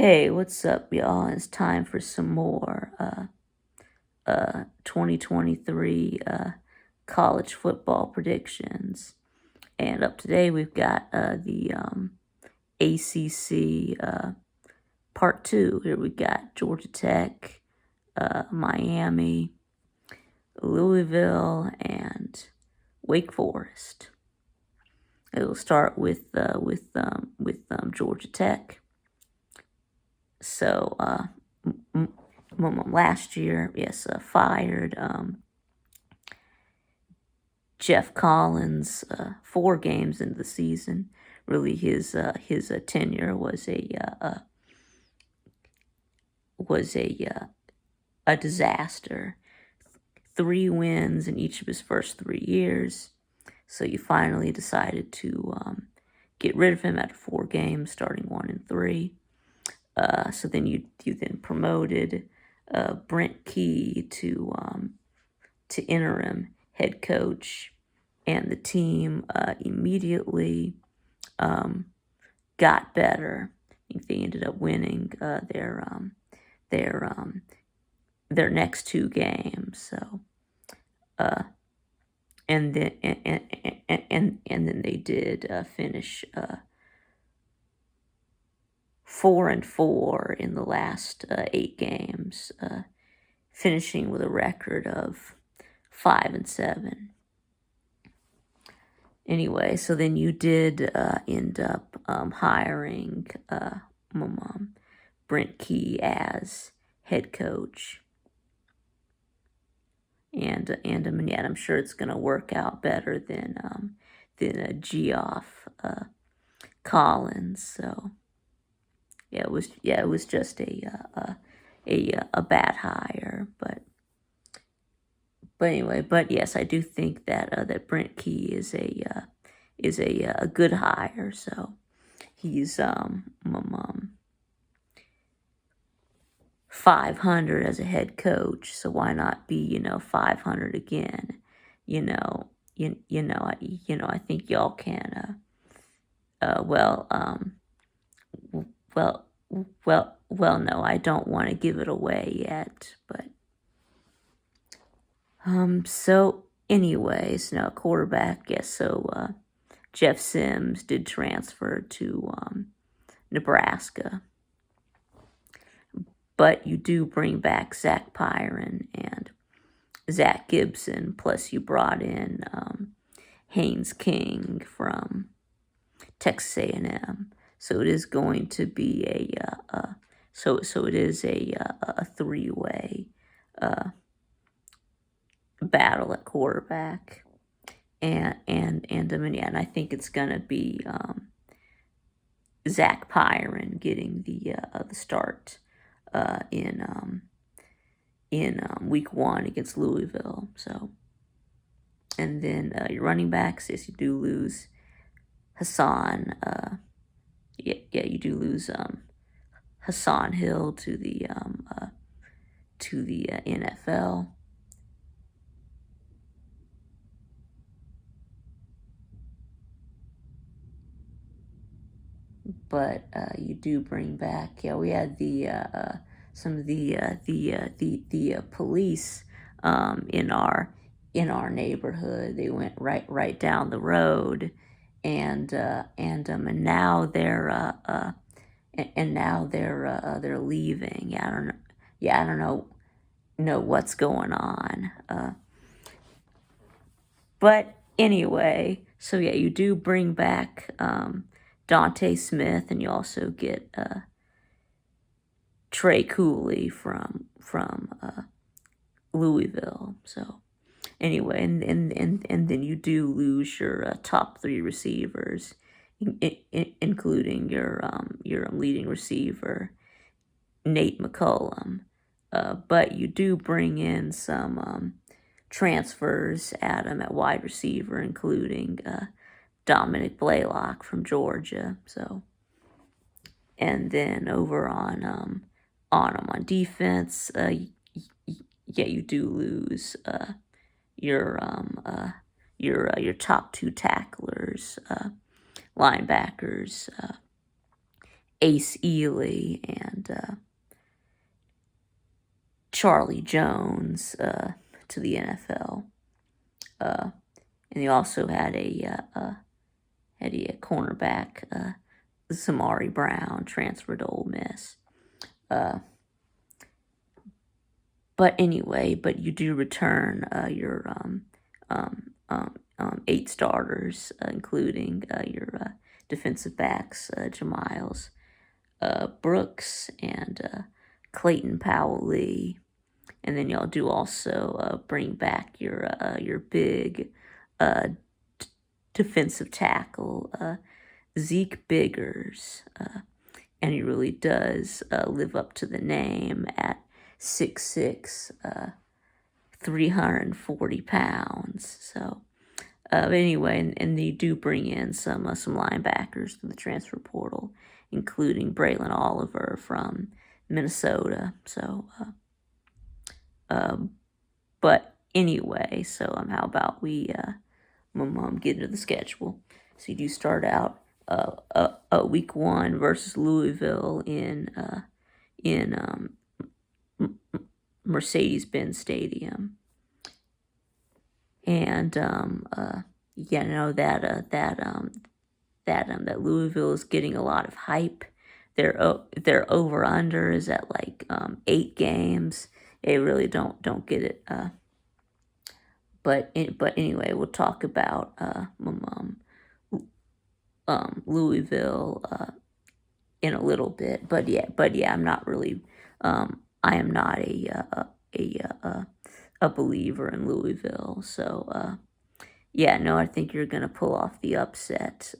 Hey, what's up, y'all? It's time for some more 2023 college football predictions. And up today we've got the ACC part two. Here we got Georgia Tech, Miami, Louisville, and Wake Forest. It'll start with Georgia Tech. So last year, yes, fired Jeff Collins 4 games into the season. Really, his tenure was a disaster. 3 wins in each of his first 3 years. So you finally decided to get rid of him after 4 games, starting 1 and 3. So then you then promoted Brent Key to interim head coach, and the team immediately got better. I think they ended up winning their next 2 games. So and then they did finish 4-4 in the last 8 games, finishing with a record of 5-7. Anyway, so then you did end up hiring Brent Key as head coach, and I'm sure it's going to work out better than Geoff Collins. So it was just a bad hire, but anyway, yes, I do think that that Brent Key is a good hire. So he's 500 as a head coach. So why not be 500 again? I think y'all can. No, I don't want to give it away yet, but. So anyways, now quarterback, yes, so Jeff Sims did transfer to Nebraska. But you do bring back Zach Pyron and Zach Gibson, plus you brought in Haynes King from Texas A&M. So it is going to be a 3-way battle at quarterback, and I think it's gonna be Zach Pyron getting the start in week 1 against Louisville. So, and then your running backs, yes, you do lose Hassan. You do lose Hassan Hill to the NFL. But you do bring back. Yeah, we had some of the police in our neighborhood. They went right down the road, and now they're they're leaving. I don't know. Yeah, I don't know what's going on. But anyway, so yeah, you do bring back Dante Smith, and you also get Trey Cooley from Louisville. So anyway, and then you do lose your top 3 receivers, including your leading receiver, Nate McCullum. But you do bring in some transfers at wide receiver, including Dominic Blaylock from Georgia. So, and then over on defense, you do lose your top 2 tacklers, linebackers, Ace Ely and Charlie Jones to the NFL. And they also had a cornerback, Samari Brown, transferred to Ole Miss. But anyway, but you do return your 8 starters, including your defensive backs, Jamiles Brooks and Clayton Powell-Lee. And then y'all do also bring back your big defensive tackle, Zeke Biggers. And he really does live up to the name at 6'6", 340 pounds. So anyway, and they do bring in some linebackers from the transfer portal, including Braylon Oliver from Minnesota. So, but anyway, so how about we get into the schedule? So you do start out week 1 versus Louisville in Mercedes-Benz Stadium, and that Louisville is getting a lot of hype. Their over under is at like 8 games. They really don't get it. But anyway, we'll talk about Louisville in a little bit. But yeah, I'm not really. I am not a believer in Louisville. So I think you're gonna pull off the upset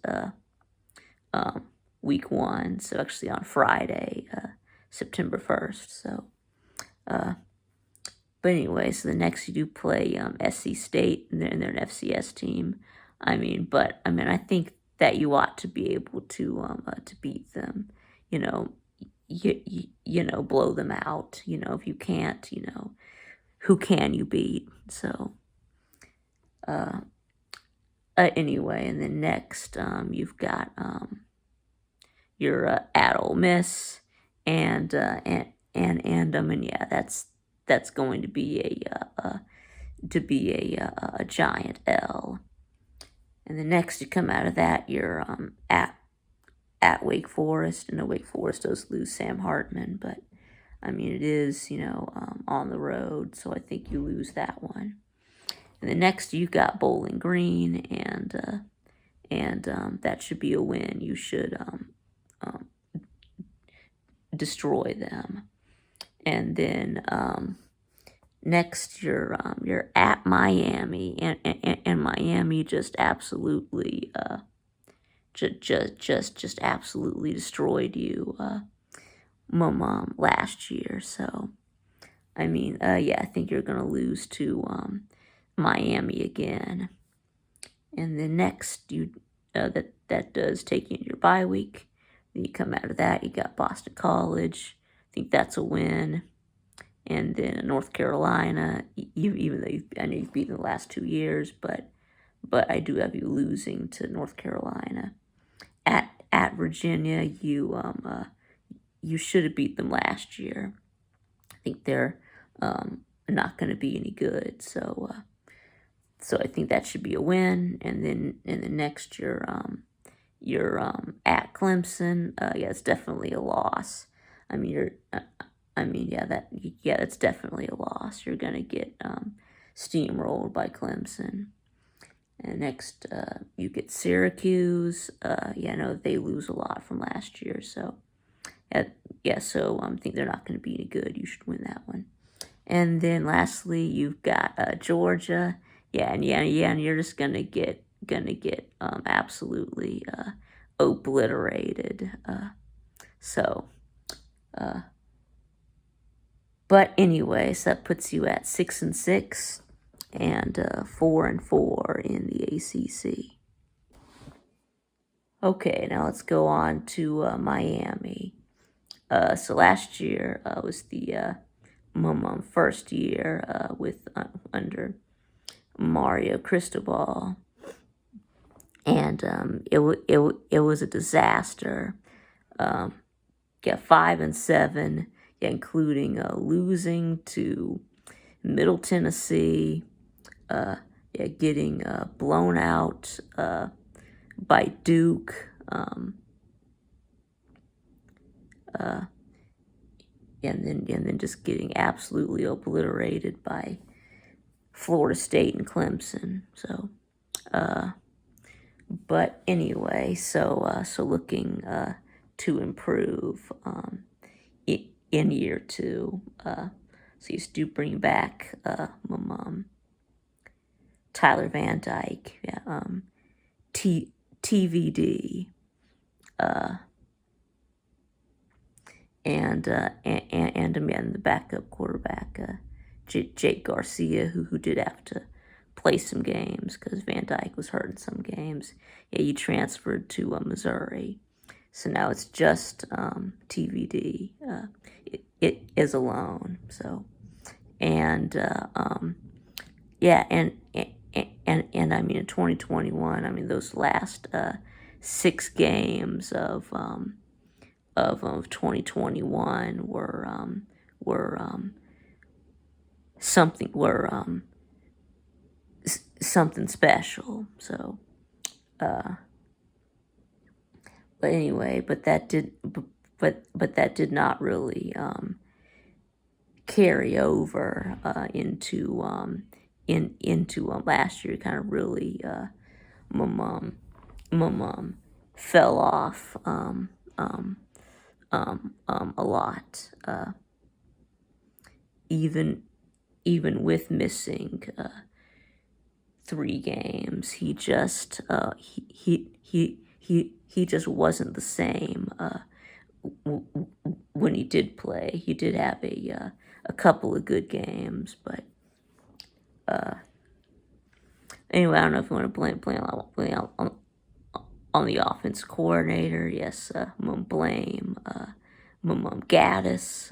week 1. So actually on Friday, September 1st. So but anyway, so the next you do play SC State, and they're an FCS team. I think that you ought to be able to beat them. Blow them out. If you can't, who can you beat? So anyway, and then next you've got your at Ole Miss, and that's going to be a giant L. And the next you come out of that, you're at Wake Forest, and Wake Forest does lose Sam Hartman, but it is on the road, so I think you lose that one. And the next you've got Bowling Green, and that should be a win. You should destroy them. And then next you're at Miami, and Miami just absolutely just absolutely destroyed you last year. So I think you're gonna lose to Miami again. And then next you that does take you into your bye week. Then you come out of that, you got Boston College. I think that's a win. And then North Carolina, even though I know you've beaten the last 2 years, but I do have you losing to North Carolina. At Virginia, you should have beat them last year. I think they're not going to be any good. So I think that should be a win. And then in the next year, you're at Clemson. It's definitely a loss. That's definitely a loss. You're gonna get steamrolled by Clemson. And next, you get Syracuse. They lose a lot from last year, so So I think they're not going to be any good. You should win that one. And then lastly, you've got Georgia. And you're just gonna get absolutely obliterated. But anyways, that puts you at 6-6 and 4-4 in the ACC. Okay, now let's go on to Miami. So last year was the first year with under Mario Cristobal, and it was a disaster. yeah, 5-7, yeah, including losing to Middle Tennessee, yeah, getting blown out by Duke, and then just getting absolutely obliterated by Florida State and Clemson. So, but anyway, so looking to improve in year 2. So you do bring back my mom, Tyler Van Dyke, yeah, TVD, and the backup quarterback, Jake Garcia, who did have to play some games because Van Dyke was hurt in some games. Yeah, he transferred to Missouri, so now it's just TVD. It is alone. So, and yeah, and I mean in 2021, I mean those last 6 games of 2021 were something special. So, but anyway, but that did not really carry over into last year. Kind of really my mom fell off a lot, even with missing 3 games. He just he just wasn't the same when he did play. He did have a couple of good games, but anyway, I don't know if you want to blame on the offense coordinator. Yes, blame Gaddis.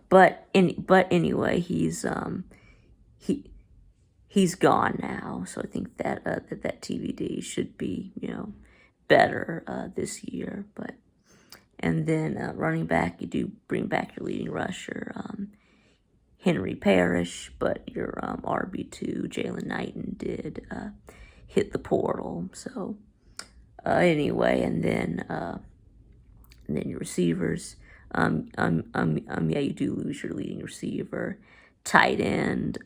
But anyway, he's gone now. So I think that that TVD should be better this year. But and then running back, you do bring back your leading rusher, Henry Parrish, but your RB2 Jalen Knighton did hit the portal. So anyway, and then your receivers. Yeah, you do lose your leading receiver, tight end,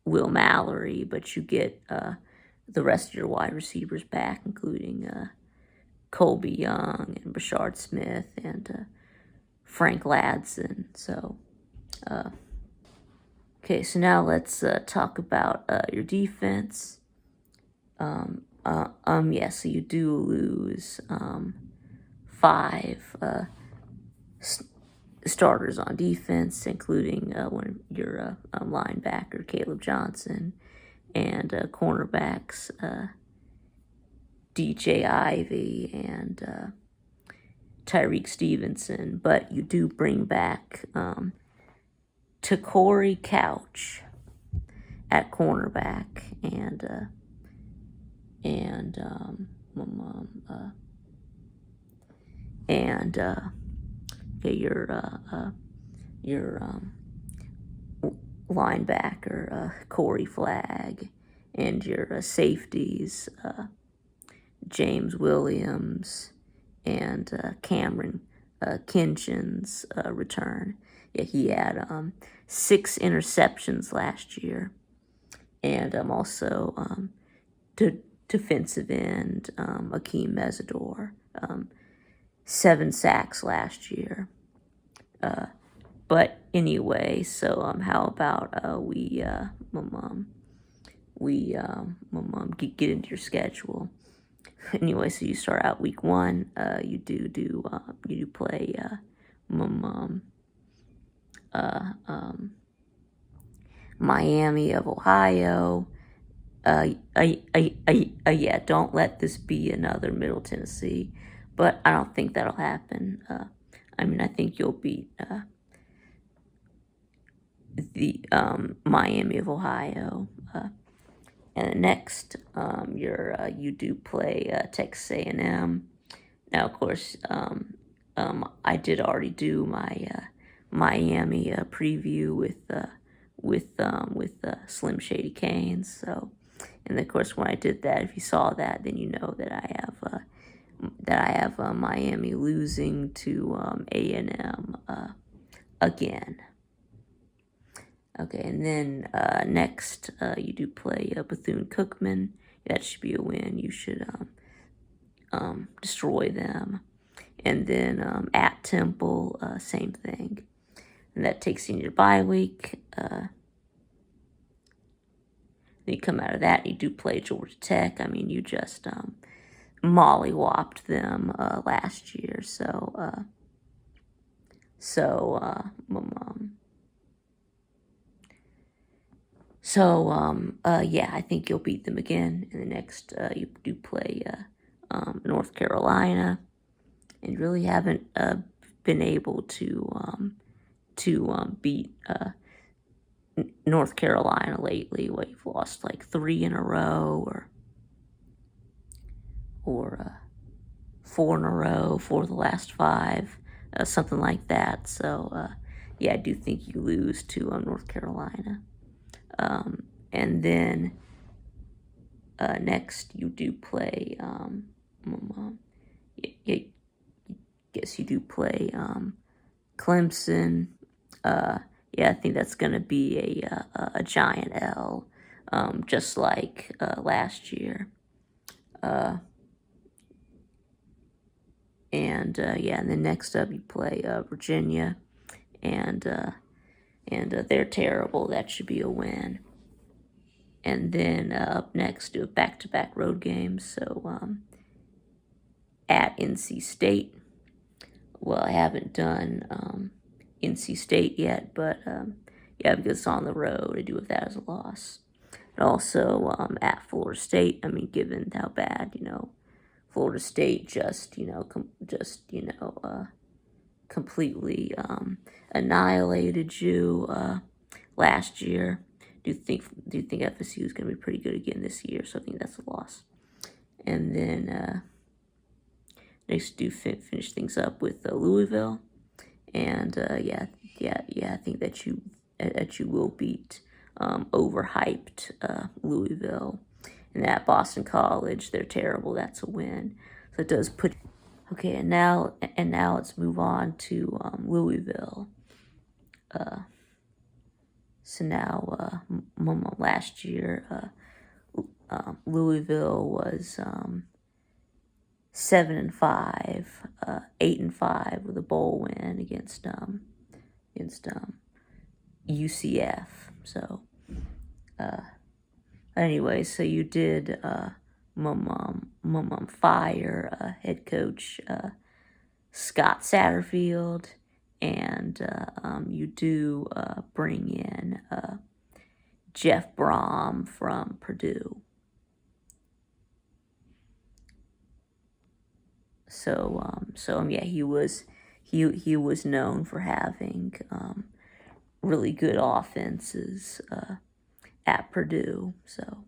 Will Mallory, but you get the rest of your wide receivers back, including Colby Young and Brashard Smith and Frank Ladson. So, okay, so now let's talk about your defense. Yeah, so you do lose 5 starters on defense, including one of your linebacker, Caleb Johnson, and cornerbacks, DJ Ivy and Tyreek Stevenson. But you do bring back Takori Couch at cornerback your linebacker, Corey Flagg, and your safeties, James Williams and Cameron Kinchin's return. Yeah, he had 6 interceptions last year. And also defensive end, Akeem Mesidor, 7 sacks last year. But anyway, so how about we get into your schedule. Anyway, so you start out week 1. You do play Miami of Ohio. Yeah, don't let this be another Middle Tennessee, but I don't think that'll happen. I mean, I think you'll beat the Miami of Ohio. And next, you do play Texas A&M, Now, of course, I did already do my Miami preview with Slim Shady Canes. So, and of course, when I did that, if you saw that, then you know that I have Miami losing to A&M again. Okay, and then next you do play Bethune-Cookman. That should be a win. You should destroy them. And then at Temple, same thing. And that takes you into your bye week. Then you come out of that, and you do play Georgia Tech. I mean, you just mollywopped them last year. Yeah, I think you'll beat them again. And the next, you do play North Carolina, and really haven't been able to beat North Carolina lately. What, you've lost like 3 in a row, or 4 in a row, 4 of the last 5, something like that. So yeah, I do think you lose to North Carolina. And then next you do play, guess you do play Clemson. Yeah, I think that's going to be a giant L, just like last year. And then next up you play Virginia, and they're terrible. That should be a win. And then up next, do a back-to-back road games. So at NC State. Well, I haven't done NC State yet, but yeah, because it's on the road, I do have that as a loss. And also at Florida State. I mean, given how bad Florida State just completely annihilated you last year. Do you think FSU is going to be pretty good again this year? So I think that's a loss. And then next, do finish things up with Louisville, and I think that you will beat overhyped Louisville. And at Boston College, they're terrible. That's a win. So it does put. Okay, and now let's move on to Louisville. So now, last year, Louisville was 7-5, 8-5 with a bowl win against UCF. So, anyway, so you did fire head coach Scott Satterfield, and you do bring in Jeff Brom from Purdue. So yeah, he was known for having really good offenses at Purdue. So,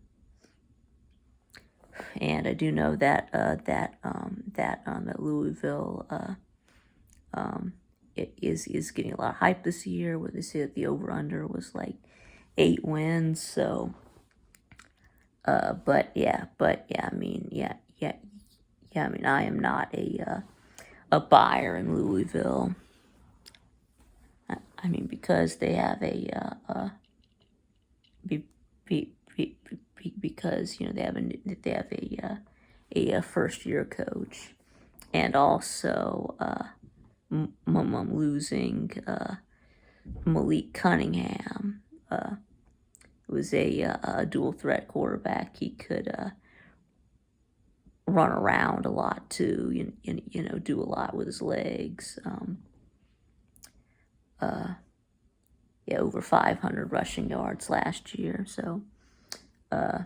and I do know that at Louisville it is getting a lot of hype this year, where they say that the over-under was like 8 wins. So, but yeah, I mean, I mean, I am not a buyer in Louisville. I mean, because they have because they have a first year coach, and also losing Malik Cunningham. Was a dual threat quarterback. He could run around a lot too, do a lot with his legs. Over 500 rushing yards last year. So, I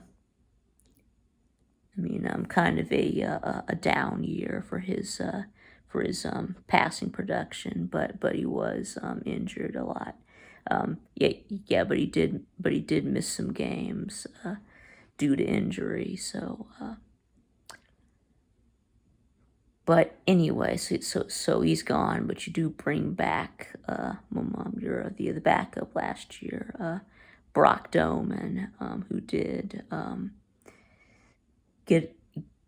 mean, kind of a down year for his passing production, but he was injured a lot. But he did miss some games due to injury. So, But anyway, so he's gone. But you do bring back the backup last year, Brock Doman, who did get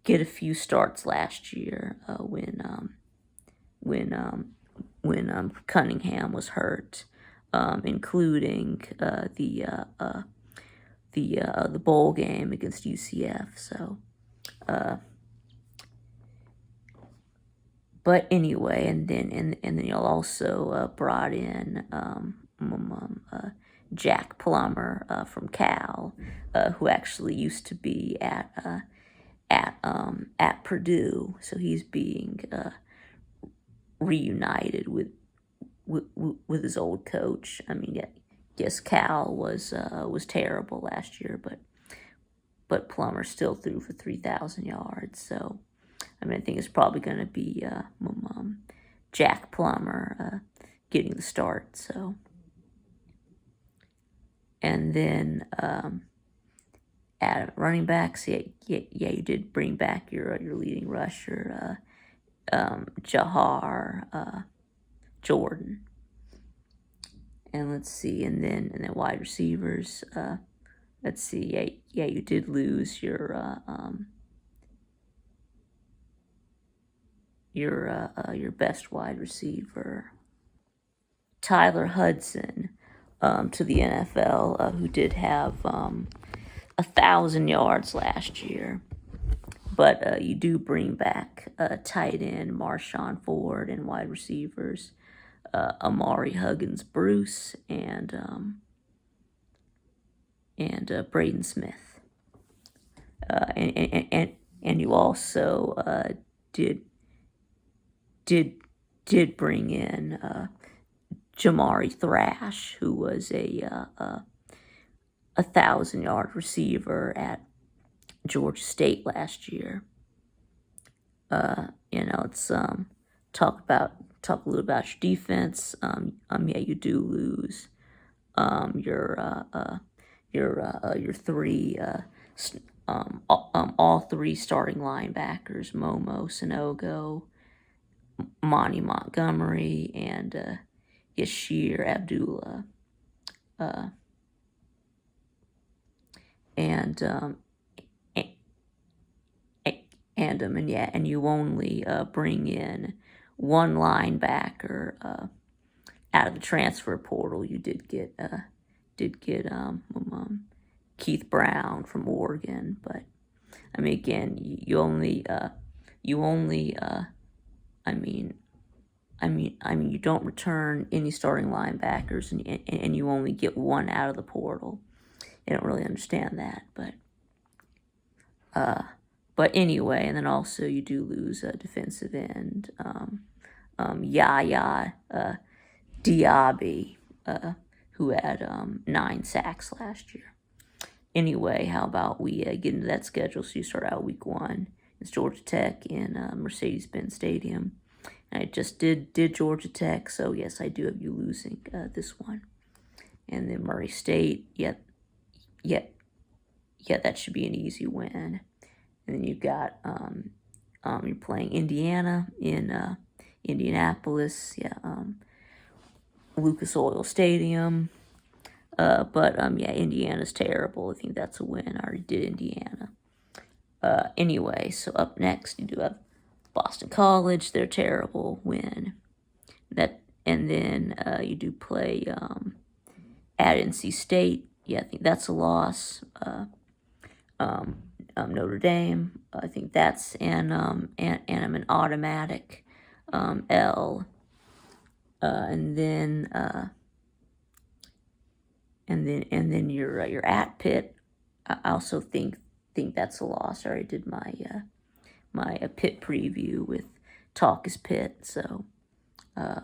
a few starts last year when Cunningham was hurt, including the bowl game against UCF. So, but anyway, and then y'all also brought in Jack Plummer from Cal, who actually used to be at Purdue. So he's being reunited with his old coach. I mean, yeah, yes, Cal was terrible last year, but Plummer still threw for 3,000 yards. So, I mean, I think it's probably going to be Jack Plummer getting the start. So, and then at running backs, yeah, you did bring back your leading rusher, Jahar Jordan. And let's see, and then wide receivers. Let's see, yeah, you did lose your best wide receiver, Tyler Hudson, to the NFL, who did have 1,000 yards last year. But you do bring back tight end Marshawn Ford and wide receivers Amari Huggins Bruce and Braden Smith. And you also did bring in Jamari Thrash, who was a 1,000-yard receiver at Georgia State last year. Let's talk a little about your defense. Yeah, you do lose your three all three starting linebackers, Momo Sanogo, Monty Montgomery, and Yashir Abdullah. And you only bring in one linebacker out of the transfer portal. You did get Keith Brown from Oregon, but I mean, again, you don't return any starting linebackers, and you only get one out of the portal. I don't really understand that, but anyway, and then also you do lose a defensive end, Yaya Diaby, who had 9 sacks last year. Anyway, how about we get into that schedule? So you start out week 1. It's Georgia Tech in Mercedes-Benz Stadium. And I just did Georgia Tech, so yes, I do have you losing this one. And then Murray State, that should be an easy win. And then you've got you're playing Indiana in Indianapolis, Lucas Oil Stadium. But Indiana's terrible. I think that's a win. I already did Indiana. Anyway, so up next you do have Boston College. They're terrible. Win. And then you do play at NC State. Yeah, I think that's a loss. Notre Dame. I think that's an automatic L. And then you're at Pitt. I also think that's a loss. I already did my Pitt preview with Talk is Pitt. So I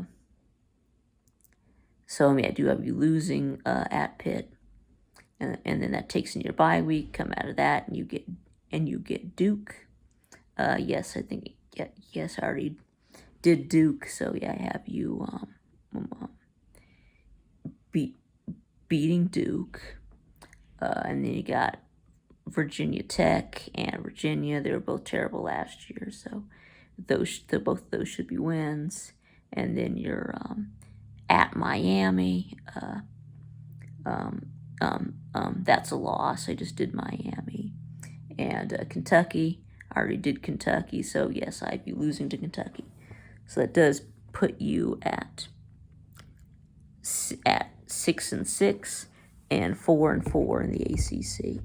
do have you losing at Pitt, and then that takes in your bye week. Come out of that, and you get Duke. Yes, I think yes, I already did Duke. So yeah, I have you beating Duke, and then you got Virginia Tech and Virginia. They were both terrible last year, so both of those should be wins. And then you're at Miami. That's a loss. I just did Miami. And Kentucky, I already did Kentucky, so yes, I'd be losing to Kentucky. So that does put you at 6-6 and 4-4 in the ACC.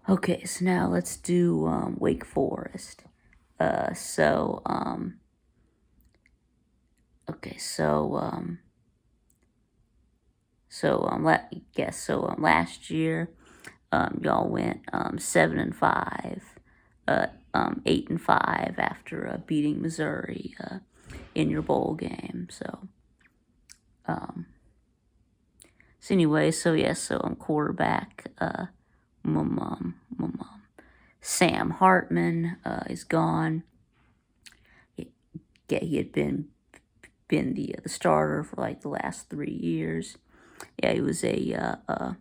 Okay, so now let's do Wake Forest. Last year, y'all went 7-5, 8-5 after beating Missouri in your bowl game. So quarterback, Sam Hartman is gone. He had been the starter for like the last 3 years. Yeah, he was a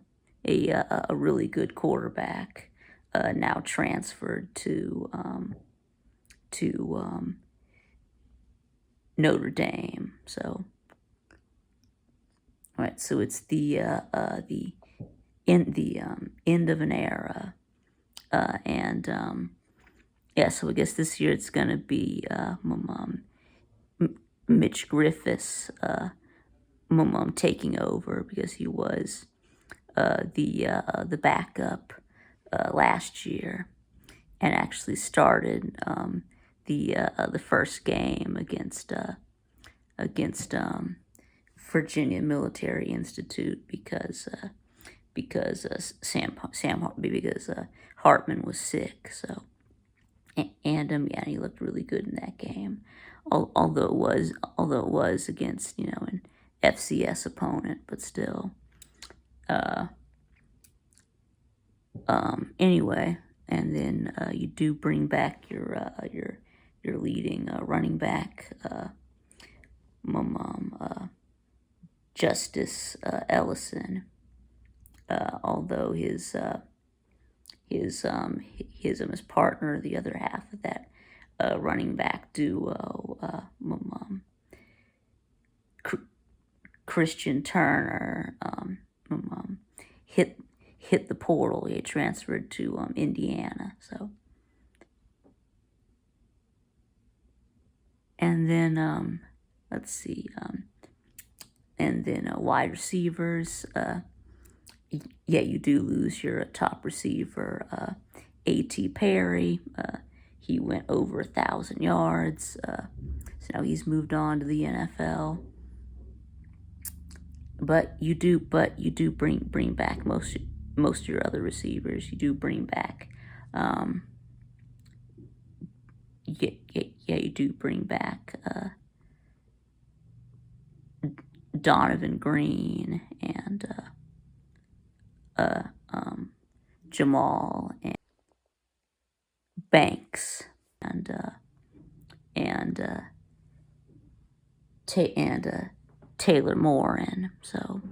really good quarterback. Now transferred to Notre Dame. So, all right. So it's the end of an era, So I guess this year it's gonna be Mitch Griffiths taking over, because he was the backup last year, and actually started the first game against Virginia Military Institute because Hartman was sick. So and he looked really good in that game, although it was against an FCS opponent, but still. Anyway, and then you do bring back your leading running back, Justice Ellison, although his partner, the other half of that running back duo, Christian Turner, hit the portal. He transferred to Indiana. So, and then let's see, and then wide receivers. You do lose your top receiver, A.T. Perry. He went over 1,000 yards. So now he's moved on to the NFL. But you do bring back most of your other receivers. You do bring back, you do bring back Donovan Green and Jamal and Banks and Taylor Morin. So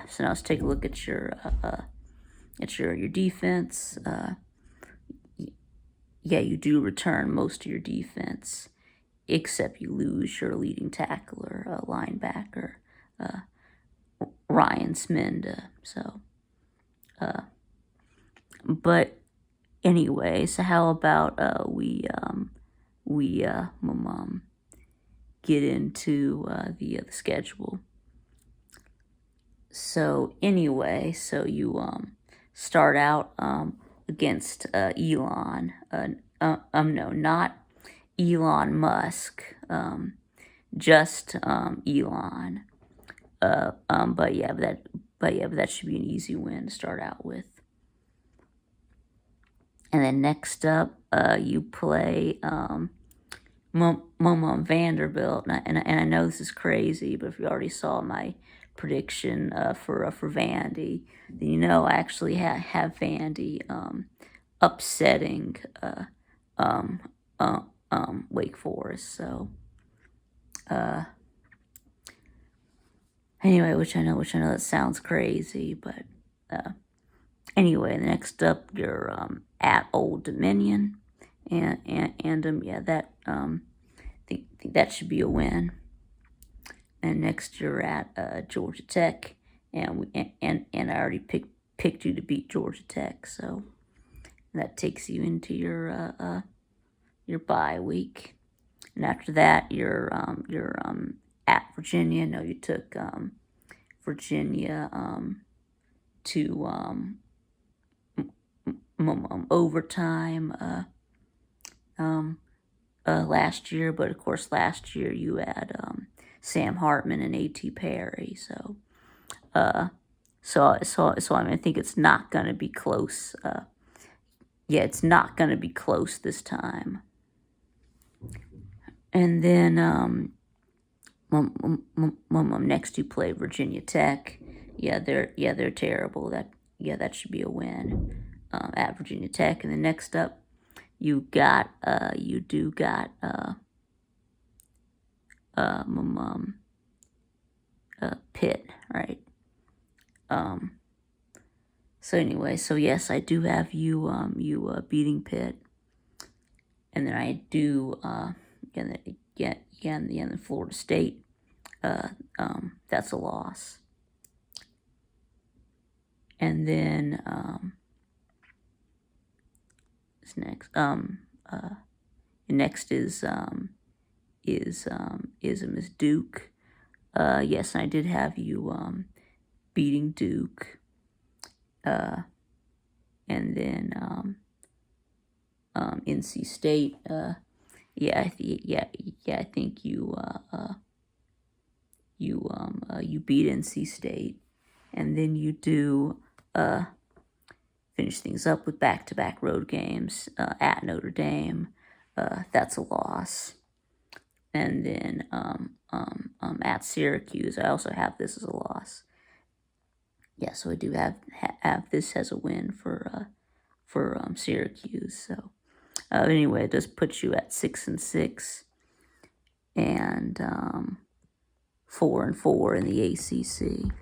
so now let's take a look at your defense. You do return most of your defense, except you lose your leading tackler, linebacker, Ryan Sminda. So, but anyway, so how about we get into the schedule. So anyway, so you start out against Elon. No, not Elon Musk. Just Elon. But that should be an easy win to start out with. And then next up, you play Vanderbilt, and I know this is crazy, but if you already saw my prediction for Vandy, then I actually have Vandy upsetting Wake Forest. So Anyway, which I know that sounds crazy, but anyway, next up you're at Old Dominion, and yeah, that think that should be a win. And next you're at Georgia Tech, and I already picked you to beat Georgia Tech, so that takes you into your bye week. And after that, you're at Virginia. No, you took Virginia to overtime last year, but of course last year you had Sam Hartman and A.T. Perry, so I mean, I think it's not going to be close. Yeah, it's not going to be close this time. And then next you play Virginia Tech. Yeah, they're terrible. That should be a win at Virginia Tech. And then next up, you got Pitt, right? So anyway, so yes, I do have you beating Pitt, and then I do and then Florida State, that's a loss. And then next is Miss Duke. Yes, I did have you beating Duke. And then NC State. I think you beat NC State, and then you do finish things up with back-to-back road games at Notre Dame. That's a loss. And then at Syracuse, I also have this as a loss. Yeah, so I do have this as a win for Syracuse. So anyway, it does put you at 6-6 and 4-4 in the ACC.